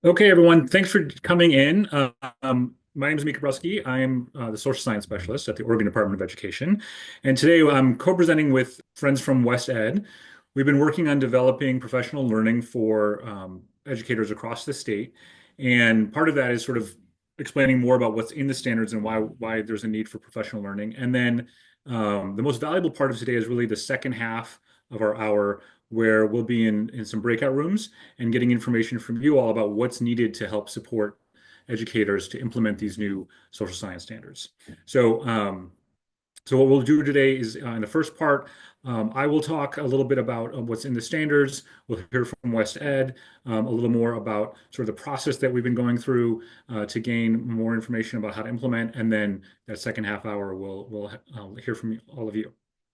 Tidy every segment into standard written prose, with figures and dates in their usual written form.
Okay, everyone, thanks for coming in. My name is Mika Brusky. I am the social science specialist at the Oregon Department of Education. And today I'm co-presenting with friends from West Ed. We've been working on developing professional learning for educators across the state. And part of that is sort of explaining more about what's in the standards and why there's a need for professional learning. And then the most valuable part of today is really the second half of our hour, where we'll be in some breakout rooms and getting information from you all about what's needed to help support educators to implement these new social science standards. So, so what we'll do today is in the first part, I will talk a little bit about what's in the standards. We'll hear from West Ed a little more about sort of the process that we've been going through to gain more information about how to implement. And then that second half hour, we'll hear from all of you.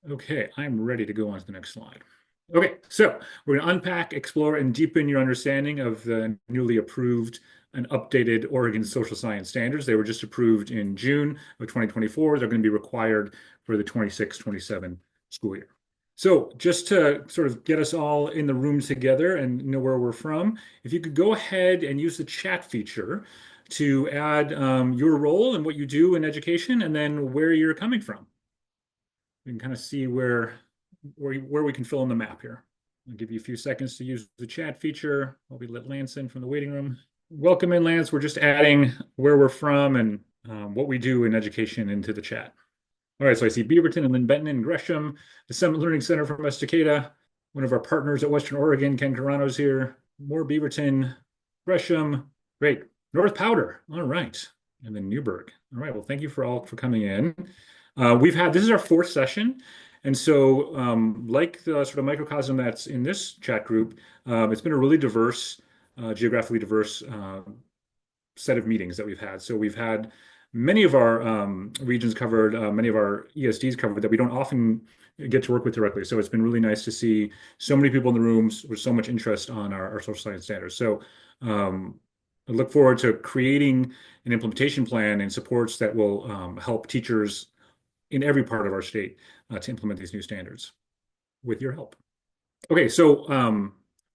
Okay, I'm ready to go on to the next slide. Okay, so we're going to unpack, explore, and deepen your understanding of the newly approved and updated Oregon social science standards. They were just approved in June of 2024. They're going to be required for the 26-27 school year. So just to sort of get us all in the room together and know where we're from, if you could go ahead and use the chat feature to add your role and what you do in education and then where you're coming from. We can kind of see where we can fill in the map here. I'll give you a few seconds to use the chat feature while we let Lance in from the waiting room. Welcome in, Lance. We're just adding where we're from and what we do in education into the chat. All right, so I see Beaverton and Lynn Benton and Gresham, the Summit Learning Center from Estacada, one of our partners at Western Oregon, Ken Carano's here, more Beaverton, Gresham, great. North Powder, all right, and then Newburgh. All right, well, thank you for coming in. This is our fourth session. And so, like the sort of microcosm that's in this chat group, it's been a really diverse, geographically diverse set of meetings that we've had. So we've had many of our regions covered, many of our ESDs covered that we don't often get to work with directly. So it's been really nice to see so many people in the rooms with so much interest on our social science standards. So I look forward to creating an implementation plan and supports that will help teachers in every part of our state to implement these new standards with your help. Okay, so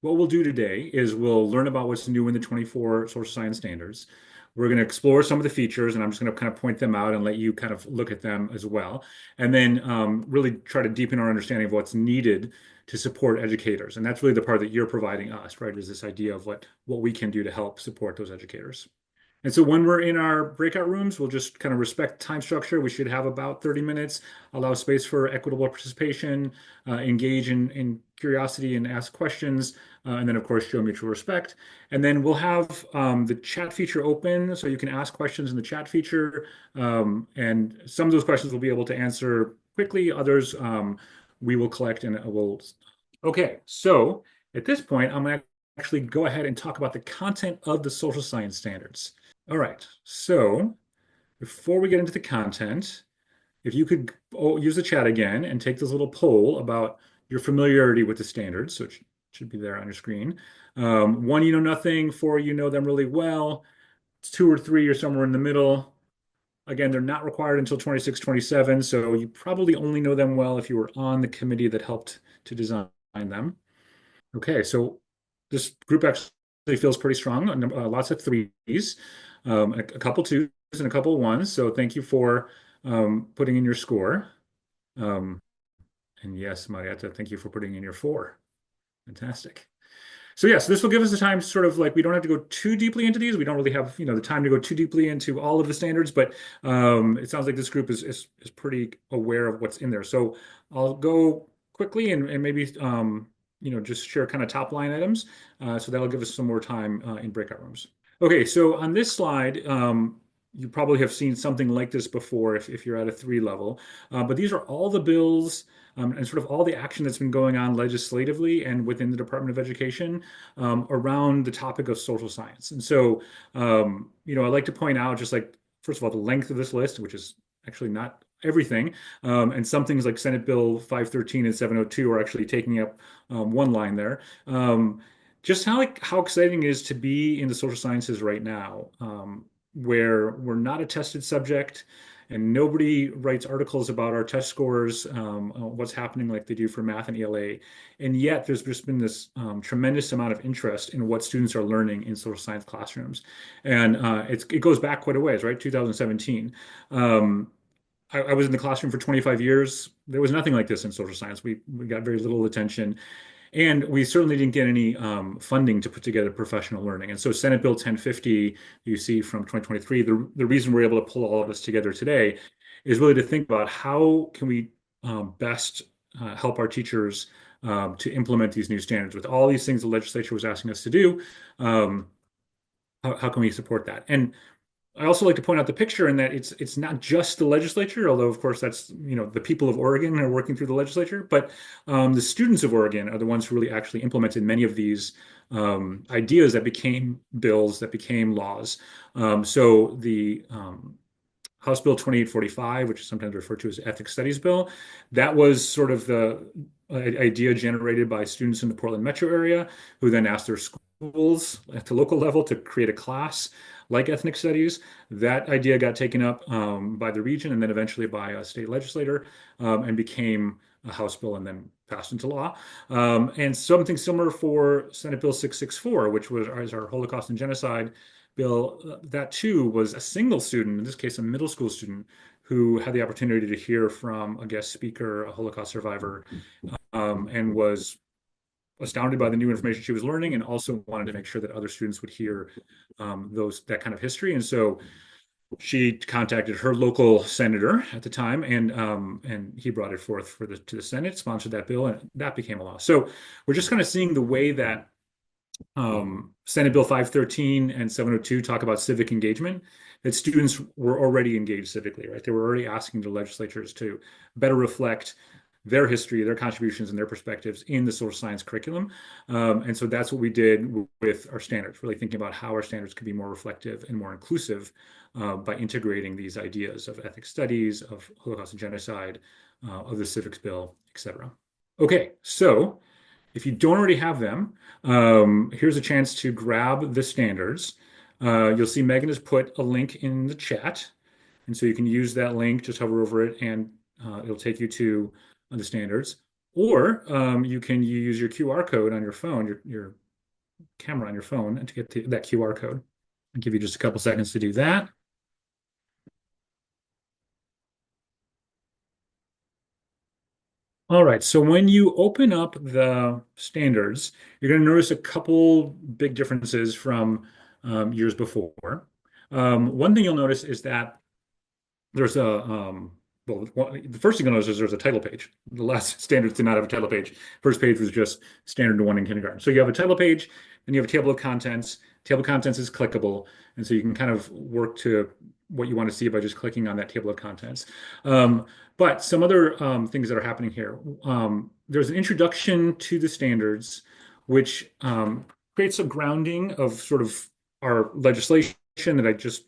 what we'll do today is we'll learn about what's new in the 24 social science standards. We're going to explore some of the features, and I'm just going to kind of point them out and let you kind of look at them as well. And then really try to deepen our understanding of what's needed to support educators. And that's really the part that you're providing us, right? Is this idea of what we can do to help support those educators. And so when we're in our breakout rooms, we'll just kind of respect time structure. We should have about 30 minutes, allow space for equitable participation, engage in curiosity and ask questions, and then, of course, show mutual respect. And then we'll have the chat feature open so you can ask questions in the chat feature. And some of those questions we'll be able to answer quickly. Others we will collect and we'll. Okay, so at this point, I'm going to actually go ahead and talk about the content of the social science standards. All right, so before we get into the content, if you could use the chat again and take this little poll about your familiarity with the standards, so it should be there on your screen. One, you know nothing. Four, you know them really well. Two or three, you're somewhere in the middle. Again, they're not required until 26, 27, so you probably only know them well if you were on the committee that helped to design them. Okay, so this group actually feels pretty strong. Lots of threes, a couple twos, and a couple ones. So thank you for putting in your score. Um, and yes, Marietta, thank you for putting in your four. Fantastic. So yes, this will give us the time, sort of like we don't have to go too deeply into these. We don't really have, the time to go too deeply into all of the standards, but it sounds like this group is pretty aware of what's in there. So I'll go quickly and maybe just share kind of top line items. So that'll give us some more time in breakout rooms. Okay, so on this slide, you probably have seen something like this before if you're at a three level. But these are all the bills and sort of all the action that's been going on legislatively and within the Department of Education around the topic of social science. And so, I like to point out just like, first of all, the length of this list, which is actually not everything. And some things like Senate Bill 513 and 702 are actually taking up one line there. Just how exciting it is to be in the social sciences right now, where we're not a tested subject. and nobody writes articles about our test scores, what's happening like they do for math and ELA. And yet there's just been this tremendous amount of interest in what students are learning in social science classrooms. And it goes back quite a ways, right? 2017. I was in the classroom for 25 years. There was nothing like this in social science. We got very little attention. And we certainly didn't get any funding to put together professional learning. And so Senate Bill 1050, you see from 2023, the reason we're able to pull all of this together today is really to think about how can we best help our teachers to implement these new standards with all these things the legislature was asking us to do. Um, how can we support that? And I also like to point out the picture in that it's not just the legislature, although of course that's the people of Oregon are working through the legislature, but the students of Oregon are the ones who really actually implemented many of these ideas that became bills, that became laws. So the House Bill 2845, which is sometimes referred to as Ethics Studies Bill, that was sort of the idea generated by students in the Portland metro area who then asked their schools at the local level to create a class like ethnic studies. That idea got taken up by the region and then eventually by a state legislator and became a House bill and then passed into law. And something similar for Senate Bill 664, which was our Holocaust and Genocide bill. That too was a single student, in this case, a middle school student, who had the opportunity to hear from a guest speaker, a Holocaust survivor, and was astounded by the new information she was learning and also wanted to make sure that other students would hear that kind of history. And so she contacted her local senator at the time, and he brought it forth to the Senate, sponsored that bill, and that became a law. So we're just kind of seeing the way that Senate Bill 513 and 702 talk about civic engagement, that students were already engaged civically, right? They were already asking the legislatures to better reflect their history, their contributions, and their perspectives in the social science curriculum. And so that's what we did with our standards, really thinking about how our standards could be more reflective and more inclusive by integrating these ideas of ethics studies, of Holocaust and genocide, of the civics bill, et cetera. Okay, so if you don't already have them, here's a chance to grab the standards. You'll see Megan has put a link in the chat. And so you can use that link, just hover over it, and it'll take you to the standards. Or you can use your QR code on your phone, your camera on your phone, and to get that QR code. I'll give you just a couple seconds to do that. All right, so when you open up the standards, you're going to notice a couple big differences from years before. One thing you'll notice is that there's the first thing you'll notice is there's a title page. The last standards did not have a title page. First page was just standard one in kindergarten. So you have a title page, then you have a table of contents. Table of contents is clickable, and so you can kind of work to what you want to see by just clicking on that table of contents. But some other things that are happening here. There's an introduction to the standards, which creates a grounding of sort of our legislation that I just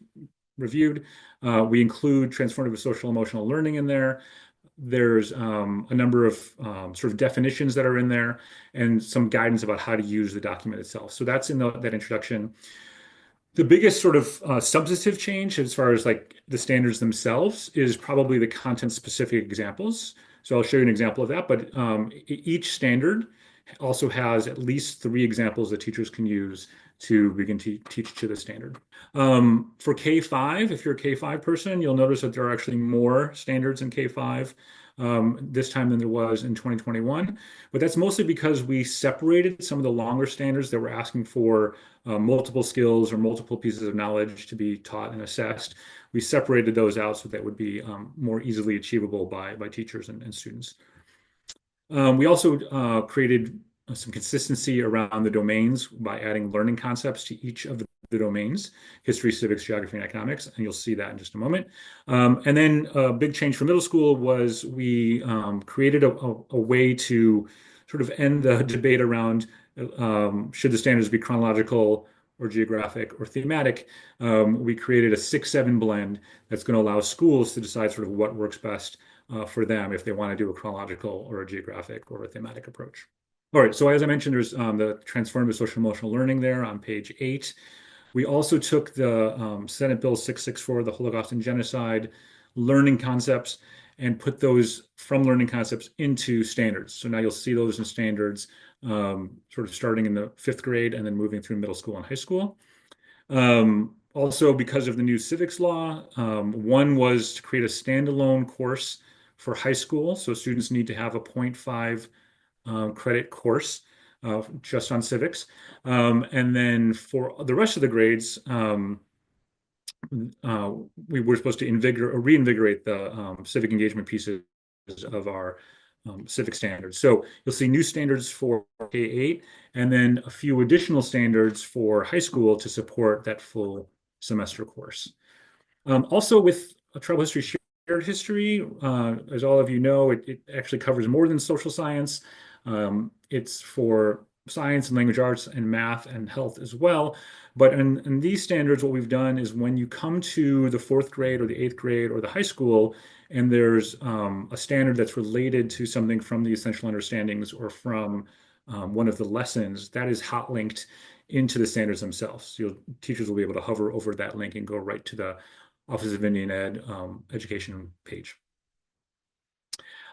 reviewed. We include transformative social emotional learning in there. There's a number of sort of definitions that are in there and some guidance about how to use the document itself. So that's in that introduction. The biggest sort of substantive change as far as like the standards themselves is probably the content specific examples. So I'll show you an example of that, but each standard also has at least 3 examples that teachers can use to begin to teach to the standard. For K5, if you're a K5 person, you'll notice that there are actually more standards in K5 this time than there was in 2021. But that's mostly because we separated some of the longer standards that were asking for multiple skills or multiple pieces of knowledge to be taught and assessed. We separated those out so that would be more easily achievable by teachers and students. We also created some consistency around the domains by adding learning concepts to each of the domains, history, civics, geography, and economics, and you'll see that in just a moment. And then a big change for middle school was we created a way to sort of end the debate around should the standards be chronological or geographic or thematic. We created a 6-7 blend that's going to allow schools to decide sort of what works best for them if they want to do a chronological or a geographic or a thematic approach. All right, so as I mentioned, there's the transformative social emotional learning there on page 8. We also took the Senate Bill 664, the Holocaust and Genocide learning concepts and put those from learning concepts into standards. So now you'll see those in standards sort of starting in the fifth grade and then moving through middle school and high school. Also, because of the new civics law, one was to create a standalone course for high school. So students need to have a zero point 0.5 credit course just on civics. And then for the rest of the grades, uh, we were supposed to reinvigorate the civic engagement pieces of our civic standards. So you'll see new standards for K-8 and then a few additional standards for high school to support that full semester course. Also with Tribal History Shared History, as all of you know, it actually covers more than social science. It's for science and language arts and math and health as well. But in these standards, what we've done is when you come to the fourth grade or the eighth grade or the high school, and there's a standard that's related to something from the essential understandings or from one of the lessons, that is hot linked into the standards themselves. So teachers will be able to hover over that link and go right to the Office of Indian Ed education page.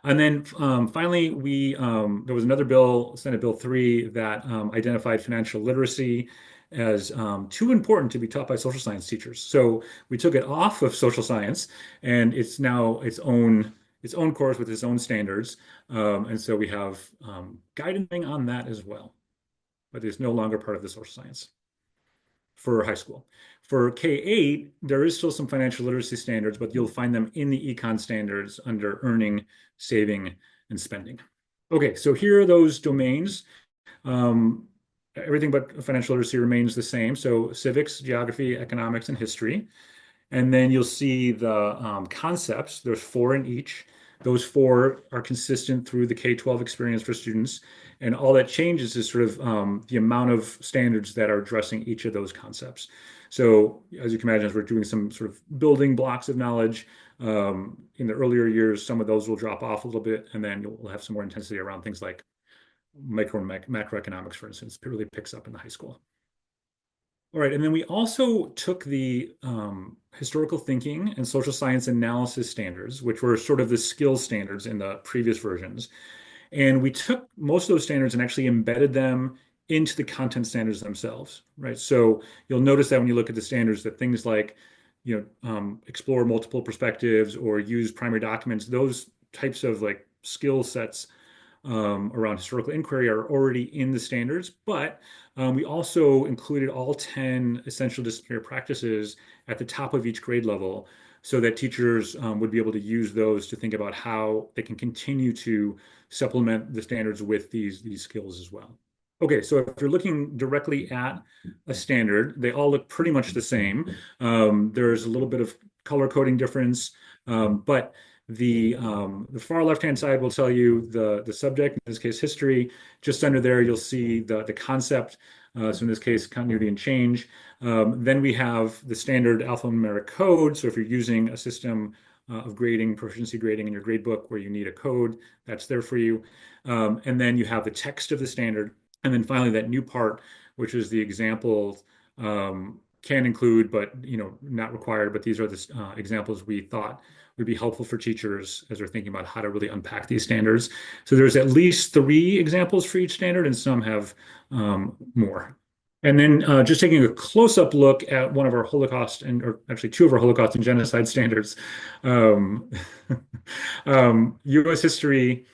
And then finally, there was another bill, Senate Bill 3, that identified financial literacy as too important to be taught by social science teachers. So we took it off of social science, and it's now its own course with its own standards. And so we have guidance on that as well, but it's no longer part of the social science for high school. For K-8, there is still some financial literacy standards, but you'll find them in the econ standards under earning, saving, and spending. Okay, so here are those domains. Everything but financial literacy remains the same. So civics, geography, economics, and history. And then you'll see the concepts. There's 4 in each. Those 4 are consistent through the K-12 experience for students. And all that changes is sort of the amount of standards that are addressing each of those concepts. So as you can imagine, as we're doing some sort of building blocks of knowledge, in the earlier years, some of those will drop off a little bit, and then you'll have some more intensity around things like micro and macroeconomics, for instance. It really picks up in the high school. All right, and then we also took the historical thinking and social science analysis standards, which were sort of the skills standards in the previous versions. And we took most of those standards and actually embedded them into the content standards themselves, right? So you'll notice that when you look at the standards, that things like, explore multiple perspectives or use primary documents, those types of like skill sets around historical inquiry are already in the standards, but we also included all 10 essential disciplinary practices at the top of each grade level so that teachers would be able to use those to think about how they can continue to supplement the standards with these skills as well. Okay, so if you're looking directly at a standard, they all look pretty much the same. There's a little bit of color coding difference, but the far left-hand side will tell you the subject, in this case, history. Just under there, you'll see the concept. So in this case, continuity and change. Then we have the standard alphanumeric code. So if you're using a system of grading, proficiency grading in your grade book where you need a code, that's there for you. And then you have the text of the standard. And then finally, that new part, which is the example, can include, but not required. But these are the examples we thought would be helpful for teachers as they're thinking about how to really unpack these standards. So there's at least 3 examples for each standard, and some have more. And then just taking a close-up look at one of our Holocaust or actually 2 of our Holocaust and genocide standards, U.S. history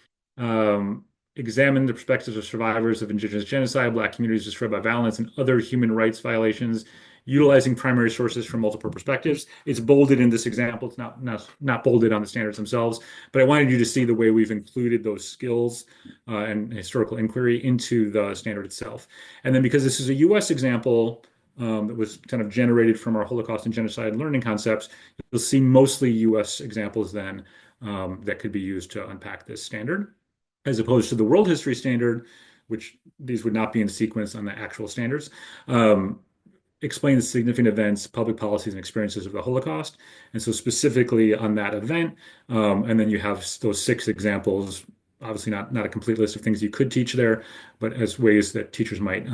examined the perspectives of survivors of indigenous genocide, Black communities destroyed by violence, and other human rights violations, utilizing primary sources from multiple perspectives. It's bolded in this example. It's not bolded on the standards themselves, but I wanted you to see the way we've included those skills and historical inquiry into the standard itself. And then because this is a U.S. example that was kind of generated from our Holocaust and genocide learning concepts, you'll see mostly U.S. examples then that could be used to unpack this standard, as opposed to the world history standard, which these would not be in sequence on the actual standards. Explain the significant events, public policies, and experiences of the Holocaust. And so specifically on that event, and then you have those 6 examples, obviously not a complete list of things you could teach there, but as ways that teachers might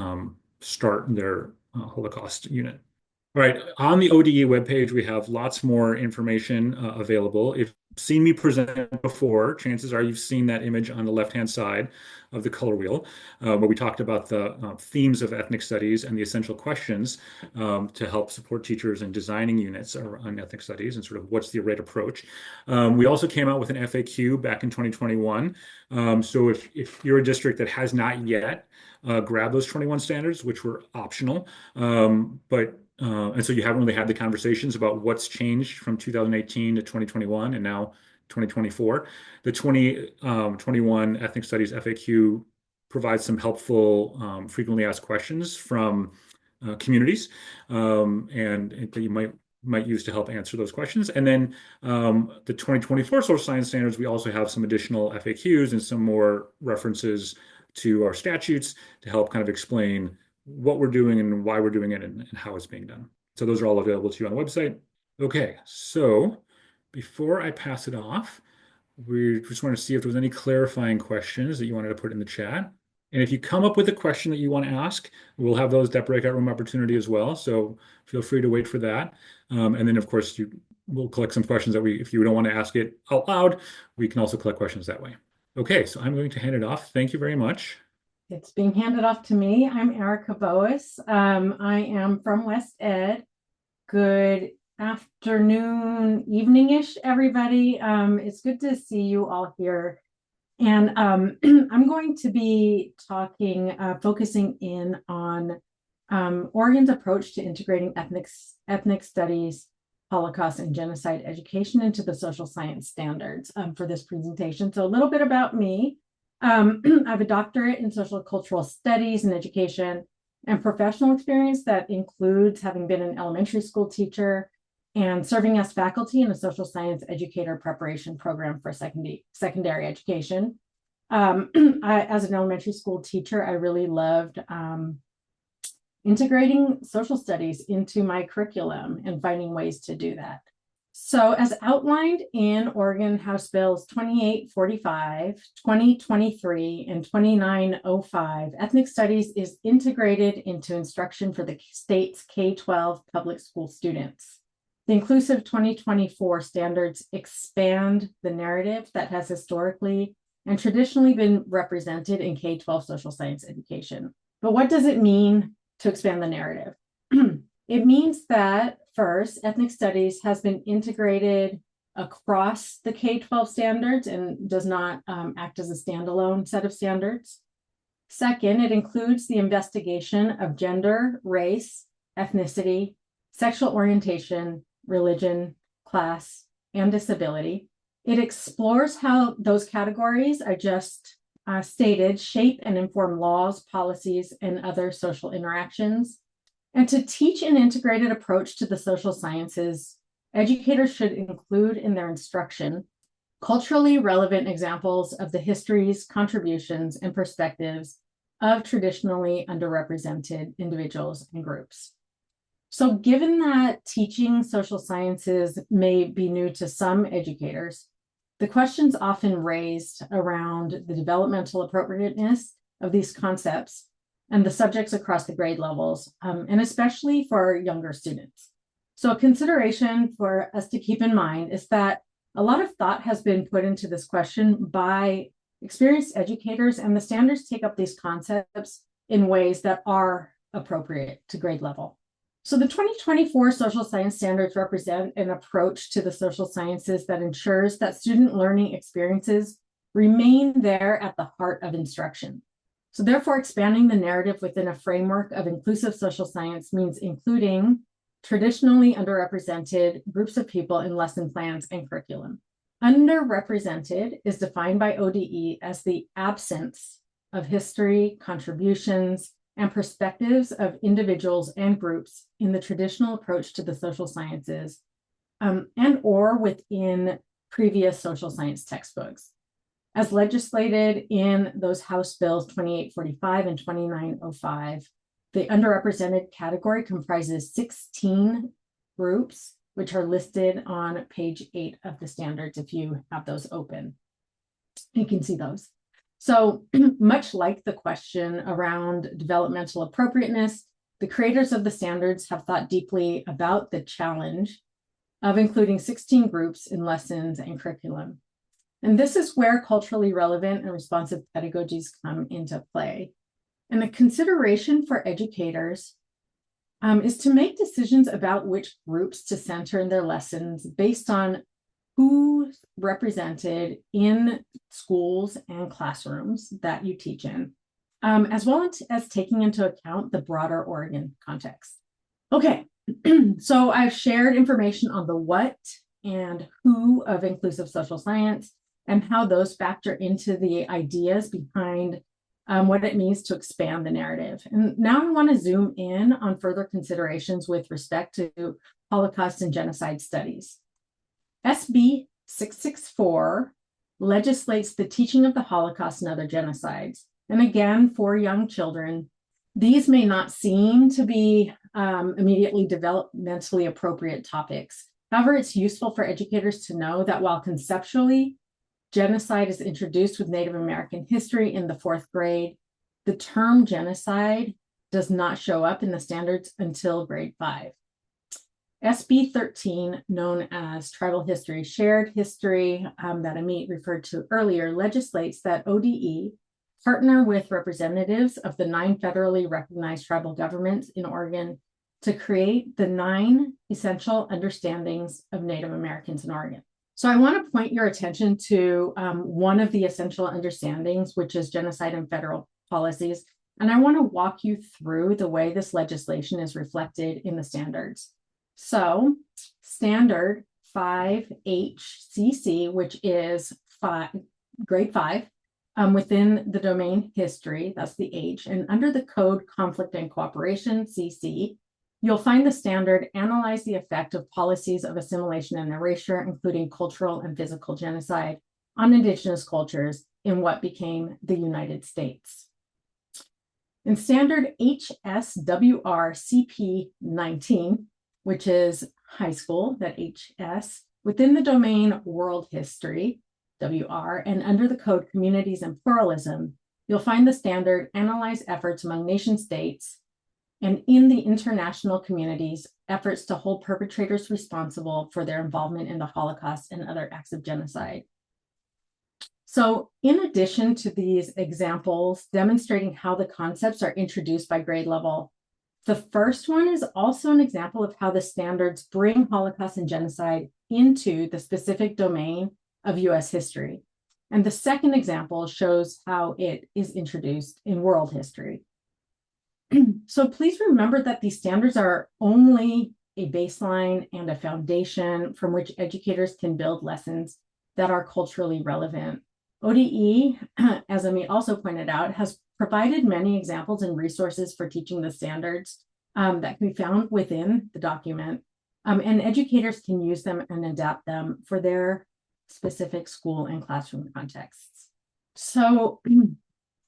start their Holocaust unit. All right, on the ODE webpage, we have lots more information available. If you've seen me present before, chances are you've seen that image on the left-hand side of the color wheel, where we talked about the themes of ethnic studies and the essential questions to help support teachers in designing units on ethnic studies and sort of what's the right approach. We also came out with an FAQ back in 2021. So if you're a district that has not yet grabbed those 21 standards, which were optional, and so you haven't really had the conversations about what's changed from 2018 to 2021 and now 2024. The 2021 Ethnic Studies FAQ provides some helpful frequently asked questions from communities and that you might use to help answer those questions. And then the 2024 social science standards, we also have some additional FAQs and some more references to our statutes to help kind of explain what we're doing and why we're doing it and how it's being done. So those are all available to you on the website. Okay, so before I pass it off, we just want to see if there was any clarifying questions that you wanted to put in the chat. And if you come up with a question that you want to ask, we'll have those that breakout room opportunity as well. So feel free to wait for that. And then, of course, we'll collect some questions that if you don't want to ask it out loud, we can also collect questions that way. Okay, so I'm going to hand it off. Thank you very much. It's being handed off to me. I'm Erica Boas. I am from West Ed. Good afternoon, evening-ish, everybody. It's good to see you all here. And I'm going to be focusing in on Oregon's approach to integrating ethnic studies, Holocaust, and genocide education into the social science standards for this presentation. So a little bit about me. I have a doctorate in social cultural studies and education and professional experience that includes having been an elementary school teacher and serving as faculty in a social science educator preparation program for secondary education. As an elementary school teacher, I really loved integrating social studies into my curriculum and finding ways to do that. So as outlined in Oregon House Bills 2845, 2023, and 2905, ethnic studies is integrated into instruction for the state's K-12 public school students. The inclusive 2024 standards expand the narrative that has historically and traditionally been represented in K-12 social science education. But what does it mean to expand the narrative? It means that first, ethnic studies has been integrated across the K-12 standards and does not act as a standalone set of standards. Second, it includes the investigation of gender, race, ethnicity, sexual orientation, religion, class, and disability. It explores how those categories I just stated shape and inform laws, policies, and other social interactions. And to teach an integrated approach to the social sciences, educators should include in their instruction culturally relevant examples of the histories, contributions, and perspectives of traditionally underrepresented individuals and groups. So given that teaching social sciences may be new to some educators, the questions often raised around the developmental appropriateness of these concepts and the subjects across the grade levels, and especially for younger students. So a consideration for us to keep in mind is that a lot of thought has been put into this question by experienced educators, and the standards take up these concepts in ways that are appropriate to grade level. So the 2024 social science standards represent an approach to the social sciences that ensures that student learning experiences remain there at the heart of instruction. So therefore, expanding the narrative within a framework of inclusive social science means including traditionally underrepresented groups of people in lesson plans and curriculum. Underrepresented is defined by ODE as the absence of history, contributions, and perspectives of individuals and groups in the traditional approach to the social sciences and or within previous social science textbooks. As legislated in those House Bills 2845 and 2905, the underrepresented category comprises 16 groups, which are listed on page 8 of the standards if you have those open. You can see those. So much like the question around developmental appropriateness, the creators of the standards have thought deeply about the challenge of including 16 groups in lessons and curriculum. And this is where culturally relevant and responsive pedagogies come into play. And the consideration for educators is to make decisions about which groups to center in their lessons based on who's represented in schools and classrooms that you teach in, as well as taking into account the broader Oregon context. Okay, so I've shared information on the what and who of inclusive social science and how those factor into the ideas behind what it means to expand the narrative. And now I want to zoom in on further considerations with respect to Holocaust and genocide studies. SB 664 legislates the teaching of the Holocaust and other genocides. And again, for young children, these may not seem to be immediately developmentally appropriate topics. However, it's useful for educators to know that while conceptually genocide is introduced with Native American history in the 4th grade, the term genocide does not show up in the standards until grade 5. SB 13, known as Tribal History Shared History, that Amit referred to earlier, legislates that ODE partner with representatives of the 9 federally recognized tribal governments in Oregon to create the 9 essential understandings of Native Americans in Oregon. So I want to point your attention to one of the essential understandings, which is genocide and federal policies. And I want to walk you through the way this legislation is reflected in the standards. So standard 5HCC, which is grade 5, within the domain history, that's the H, and under the code conflict and cooperation, CC, you'll find the standard analyze the effect of policies of assimilation and erasure, including cultural and physical genocide on Indigenous cultures in what became the United States. In standard HSWR CP19, which is high school, that HS, within the domain world history, WR, and under the code communities and pluralism, you'll find the standard analyze efforts among nation states and in the international communities, efforts to hold perpetrators responsible for their involvement in the Holocaust and other acts of genocide. So in addition to these examples demonstrating how the concepts are introduced by grade level, the first one is also an example of how the standards bring Holocaust and genocide into the specific domain of US history. And the second example shows how it is introduced in world history. So please remember that these standards are only a baseline and a foundation from which educators can build lessons that are culturally relevant. ODE, as Amit also pointed out, has provided many examples and resources for teaching the standards that can be found within the document. And educators can use them and adapt them for their specific school and classroom contexts. So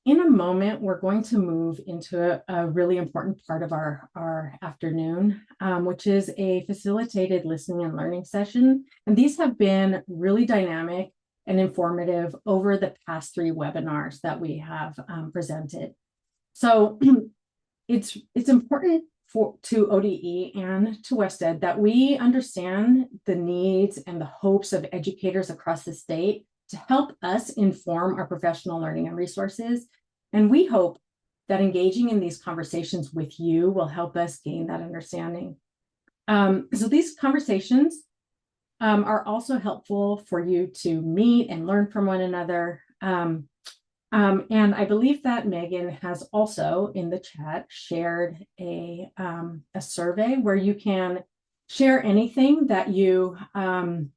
in a moment, we're going to move into a really important part of our afternoon, which is a facilitated listening and learning session. And these have been really dynamic and informative over the past 3 webinars that we have presented. So it's important to ODE and to WestEd that we understand the needs and the hopes of educators across the state to help us inform our professional learning and resources. And we hope that engaging in these conversations with you will help us gain that understanding. So these conversations are also helpful for you to meet and learn from one another. And I believe that Megan has also in the chat shared a survey where you can share anything that you want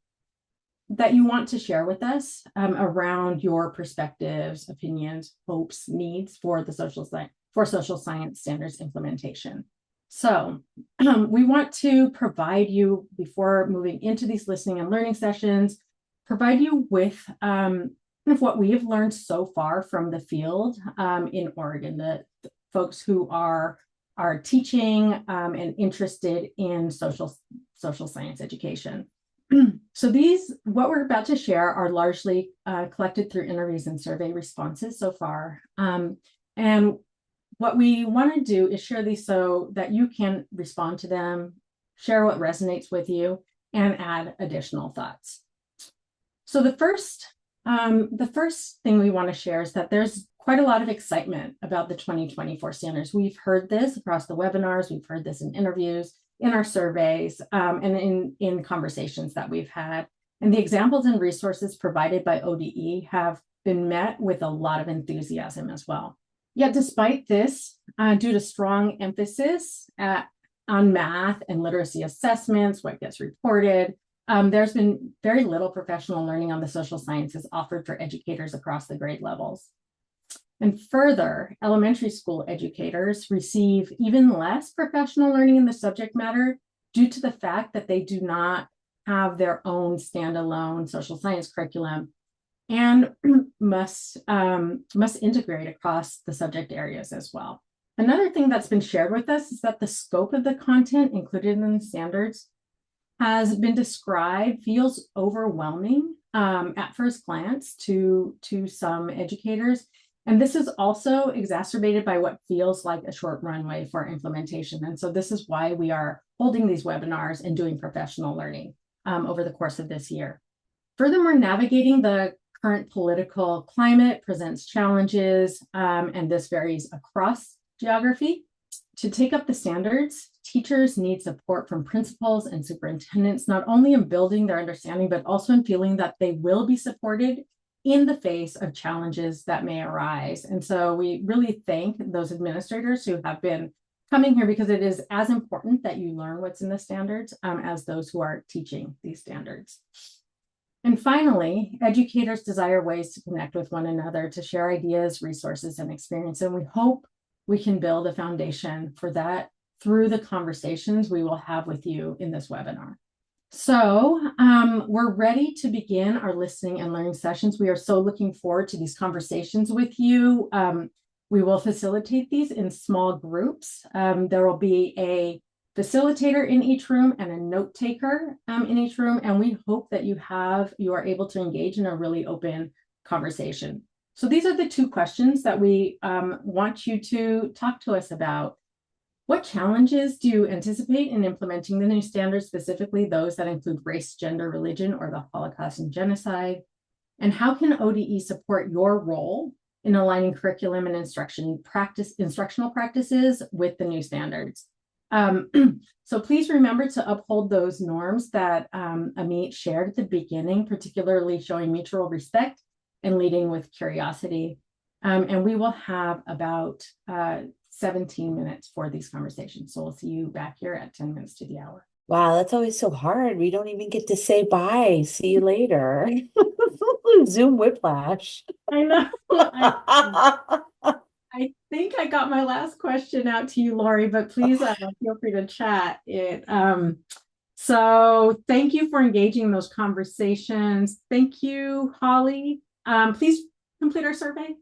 to share with us around your perspectives, opinions, hopes, needs for the social science standards implementation. So we want to provide you, before moving into these listening and learning sessions, provide you with what we have learned so far from the field in Oregon, the folks who are teaching and interested in social science education. So what we're about to share are largely collected through interviews and survey responses so far. And what we want to do is share these so that you can respond to them, share what resonates with you, and add additional thoughts. So the first thing we want to share is that there's quite a lot of excitement about the 2024 standards. We've heard this across the webinars, we've heard this in interviews, in our surveys, and in conversations that we've had. And the examples and resources provided by ODE have been met with a lot of enthusiasm as well. Yet despite this, due to strong emphasis on math and literacy assessments, what gets reported, there's been very little professional learning on the social sciences offered for educators across the grade levels. And further, elementary school educators receive even less professional learning in the subject matter due to the fact that they do not have their own standalone social science curriculum and must integrate across the subject areas as well. Another thing that's been shared with us is that the scope of the content included in the standards has been described, feels overwhelming at first glance to some educators. And this is also exacerbated by what feels like a short runway for implementation. And so this is why we are holding these webinars and doing professional learning over the course of this year. Furthermore, navigating the current political climate presents challenges, and this varies across geography. To take up the standards, teachers need support from principals and superintendents, not only in building their understanding, but also in feeling that they will be supported in the face of challenges that may arise. And so we really thank those administrators who have been coming here, because it is as important that you learn what's in the standards as those who are teaching these standards. And finally, educators desire ways to connect with one another, to share ideas, resources, and experience. And we hope we can build a foundation for that through the conversations we will have with you in this webinar. So we're ready to begin our listening and learning sessions. We are so looking forward to these conversations with you. We will facilitate these in small groups. There will be a facilitator in each room and a note taker in each room. And we hope that you are able to engage in a really open conversation. So these are the two questions that we want you to talk to us about. What challenges do you anticipate in implementing the new standards, specifically those that include race, gender, religion, or the Holocaust and genocide? And how can ODE support your role in aligning curriculum and instructional practices with the new standards? So please remember to uphold those norms that Amit shared at the beginning, particularly showing mutual respect and leading with curiosity. And we will have about 17 minutes for these conversations. So we'll see you back here at 10 minutes to the hour. Wow, that's always so hard. We don't even get to say bye. See you later. Zoom whiplash. I know. I think I got my last question out to you, Lori, but please feel free to chat it. So thank you for engaging in those conversations. Thank you, Holly. Please complete our survey.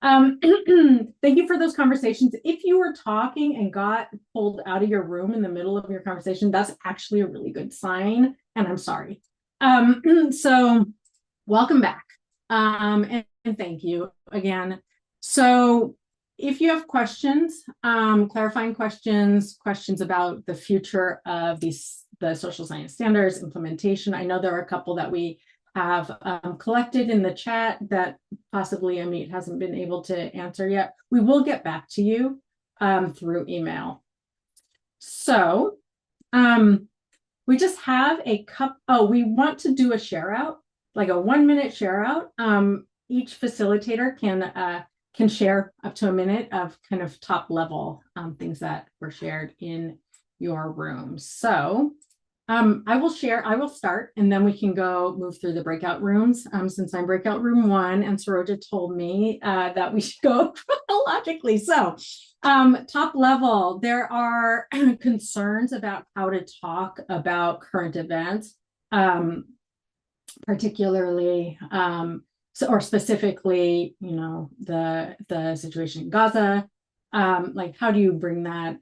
Thank you for those conversations. If you were talking and got pulled out of your room in the middle of your conversation, that's actually a really good sign, and I'm sorry. So welcome back, and thank you again. So if you have questions, clarifying questions about the future of the social science standards implementation, I know there are a couple that we have collected in the chat that possibly Amit hasn't been able to answer yet. We will get back to you through email. So we just have we want to do a share out, like a 1-minute share out. Each facilitator can share up to a minute of kind of top level things that were shared in your room. So I will start, and then we can move through the breakout rooms. Since I'm breakout room 1, and Saroja told me that we should go chronologically. So top level, there are concerns about how to talk about current events, particularly or specifically, the situation in Gaza. Like, how do you bring that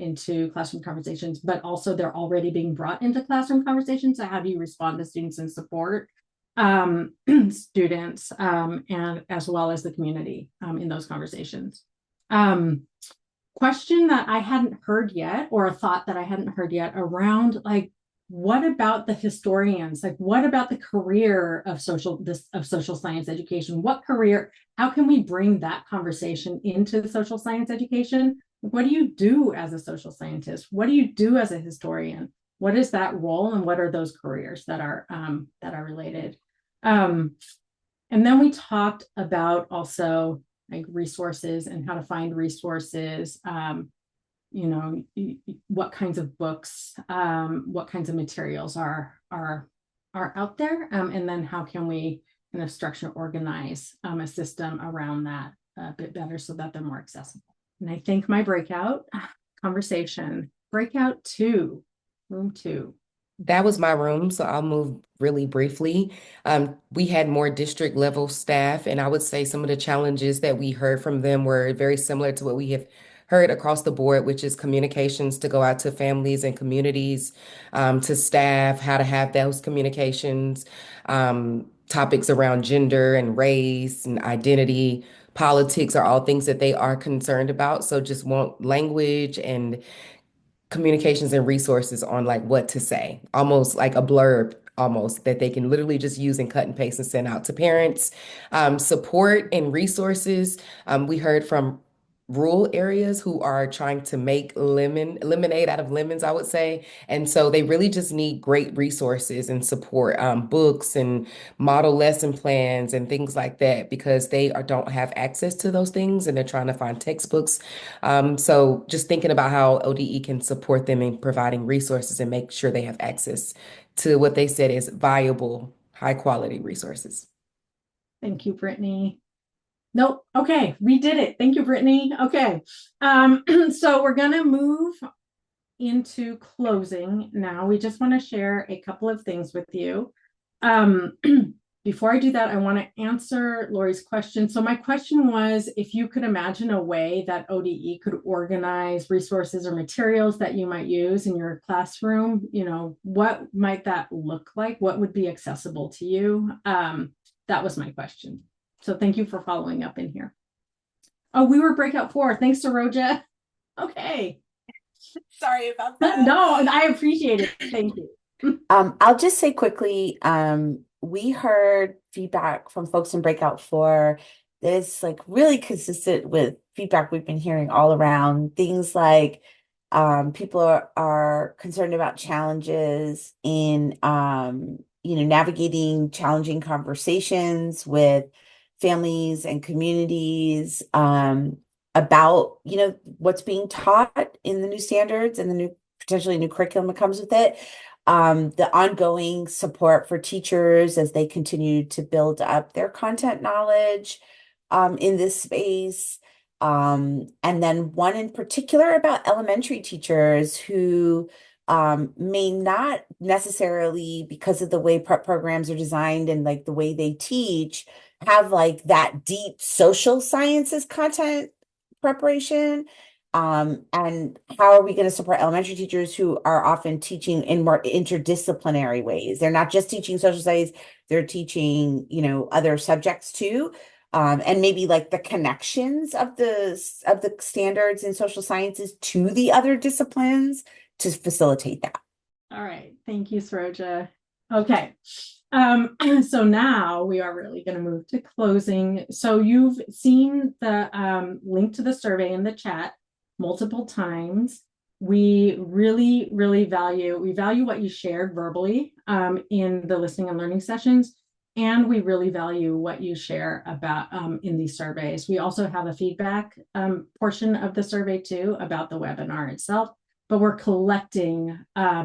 into classroom conversations? But also, they're already being brought into classroom conversations. So how do you respond to students and support students and as well as the community in those conversations? question that I hadn't heard yet, or a thought that I hadn't heard yet around like, what about the historians? Like, what about the career of social science education? What career, how can we bring that conversation into the social science education? What do you do as a social scientist? What do you do as a historian? What is that role, and what are those careers that are related? And then we talked about also like resources and how to find resources, you know, what kinds of books, what kinds of materials are out there, and then how can we kind of structure, organize a system around that a bit better so that they're more accessible. And I think my breakout conversation, breakout 2, room 2. That was my room, so I'll move really briefly. We had more district level staff, and I would say some of the challenges that we heard from them were very similar to what we have heard across the board, which is communications to go out to families and communities, to staff, how to have those communications, topics around gender and race and identity, politics are all things that they are concerned about. So just want language and communications and resources on like what to say, almost like a blurb, almost that they can literally just use and cut and paste and send out to parents. Support and resources. We heard from rural areas who are trying to make lemonade out of lemons, I would say. And so they really just need great resources and support, books and model lesson plans and things like that, because they don't have access to those things and they're trying to find textbooks. So just thinking about how ODE can support them in providing resources and make sure they have access to what they said is viable, high quality resources. Thank you, Brittany. Nope. Okay, we did it. Thank you, Brittany. Okay. So we're gonna move into closing now. We just want to share a couple of things with you. Before I do that, I want to answer Lori's question. So my question was, if you could imagine a way that ODE could organize resources or materials that you might use in your classroom, you know, what might that look like? What would be accessible to you? That was my question. So thank you for following up in here. Oh, we were breakout 4. Thanks, Saroja. Okay. Sorry about that. No, I appreciate it. Thank you. I'll just say quickly, we heard feedback from folks in Breakout 4 that is like really consistent with feedback we've been hearing all around. Things like people are concerned about challenges in navigating challenging conversations with families and communities about what's being taught in the new standards and the potentially new curriculum that comes with it. The ongoing support for teachers as they continue to build up their content knowledge in this space. And then one in particular about elementary teachers who may not necessarily, because of the way prep programs are designed and like the way they teach, have like that deep social sciences content preparation. And how are we going to support elementary teachers who are often teaching in more interdisciplinary ways? They're not just teaching social studies, they're teaching, other subjects too. And maybe like the connections of the standards in social sciences to the other disciplines to facilitate that. All right. Thank you, Saroja. Okay. So now we are really going to move to closing. So you've seen the link to the survey in the chat multiple times. We really value what you shared verbally in the listening and learning sessions, and we really value what you share about in these surveys. We also have a feedback portion of the survey too about the webinar itself, but we're collecting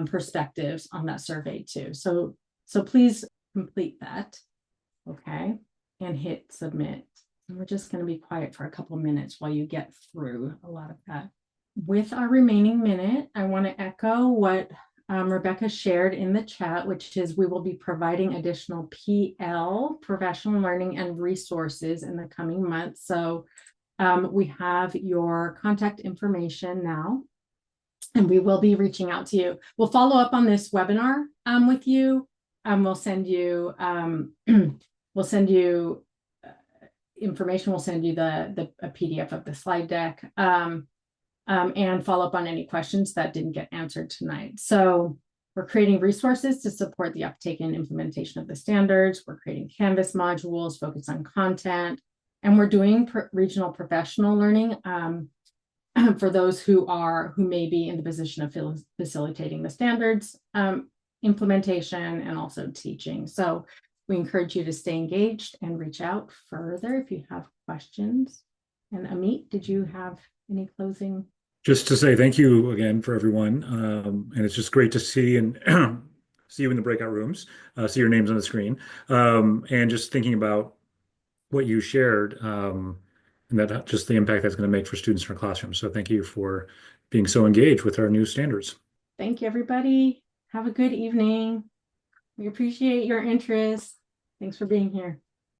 perspectives on that survey too. So please complete that, okay, and hit submit. And we're just going to be quiet for a couple minutes while you get through a lot of that. With our remaining minute, I want to echo what Rebecca shared in the chat, which is we will be providing additional PL, professional learning and resources in the coming months. So we have your contact information now, and we will be reaching out to you. We'll follow up on this webinar with you. We'll send you information. We'll send you a PDF of the slide deck. and follow up on any questions that didn't get answered tonight. So we're creating resources to support the uptake and implementation of the standards. We're creating Canvas modules focused on content, and we're doing regional professional learning for those who may be in the position of facilitating the standards implementation and also teaching. So we encourage you to stay engaged and reach out further if you have questions. And Amit, did you have any closing? Just to say thank you again for everyone. And it's just great to see and see you in the breakout rooms, see your names on the screen, and just thinking about what you shared, and that just the impact that's going to make for students in our classrooms. So thank you for being so engaged with our new standards. Thank you, everybody. Have a good evening. We appreciate your interest. Thanks for being here.